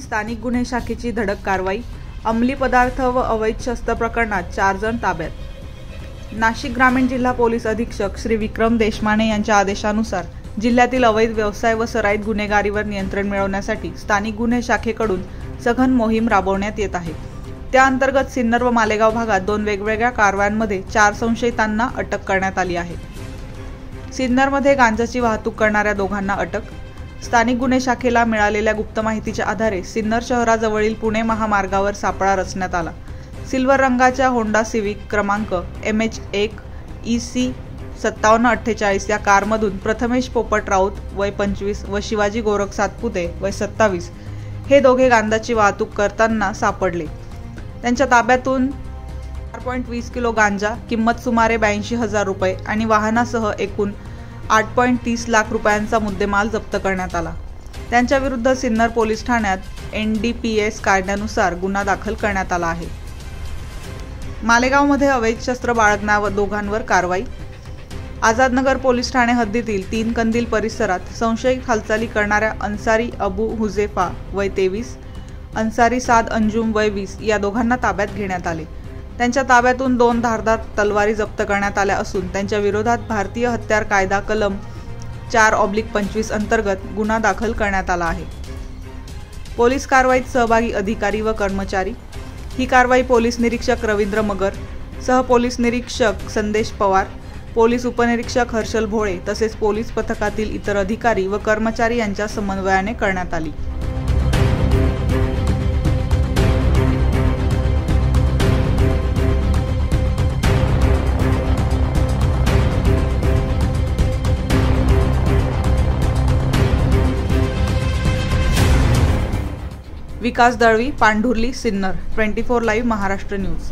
स्थानिक गुन्हे शाखेची धडक कारवाई। अंमली पदार्थ व अवैध शस्त्र प्रकरणात 4 जण ताब्यात। नाशिक ग्रामीण जिल्हा पोलीस अधीक्षक श्री विक्रम देशमाने यांच्या आदेशानुसार जिल्ह्यातील अवैध व्यवसाय व सराईत गुन्हेगारीवर नियंत्रण मिळवण्यासाठी स्थानिक गुन्हे शाखेकडून सघन मोहीम राबवण्यात येत आहे। त्या अंतर्गत सिन्नर व मालेगाव भागात 2 वेगवेगळ्या कारवायांमध्ये 4 संशयितांना अटक करण्यात आली आहे। सिन्नरमध्ये गांजाची वाहतूक करणाऱ्या दोघांना अटक। स्थानिक गुन्हे शाखेला मिळालेल्या गुप्त माहितीच्या आधारे सिन्नर शहराजवळील पुणे महामार्गावर सापळा रचण्यात आला। सिल्वर रंगाच्या होंडा सिविक क्रमांक MH1 EC 5748 या कारमधून प्रथमेश पोपट राऊत वय 25 व शिवाजी गोरख सातपुते वय 27 हे दोघे गांजाची वाहतूक करताना सापडले। त्यांच्या ताब्यातून 4.20 किलो गांजा, किंमत सुमारे 82,000 रुपये आणि वाहनासह एकूण 8.30 लाख रुपयांचा मुद्देमाल जप्त करण्यात आला। त्यांच्या विरुद्ध सिन्नर पोलीस ठाण्यात NDPS कायद्यानुसार गुन्हा दाखल करण्यात आला आहे। मालेगावमध्ये अवैध शस्त्र बाळगणाऱ्या दोघांवर कारवाई। आझादनगर पोलीस ठाणे हद्दीतील 3 कंदील परिसरात संशयित हालचाली करणाऱ्या अन्सारी अबू हुजेफा वय 23, अन्सारी साद अंजुम वय 20 या दोघांना ताब्यात घेण्यात आले। त्यांच्या ताब्यातून 2 धारदार तलवारी जप्त करण्यात आल्या असून त्यांच्या विरोधात भारतीय हत्यार कायदा कलम 4/25 अंतर्गत गुन्हा दाखल करण्यात आला आहे। पोलीस कारवाईत सहभागी अधिकारी व कर्मचारी। ही कारवाई पोलीस निरीक्षक रवींद्र मगर, सह पोलीस निरीक्षक संदेश पवार, पोलीस उपनिरीक्षक हर्षल भोळे तसेच पोलीस पथकातील इतर अधिकारी व कर्मचारी यांच्या समन्वयाने करण्यात आली। विकास दळवी, पांढुर्ली, सिन्नर, 24 लाईव्ह महाराष्ट्र न्यूज।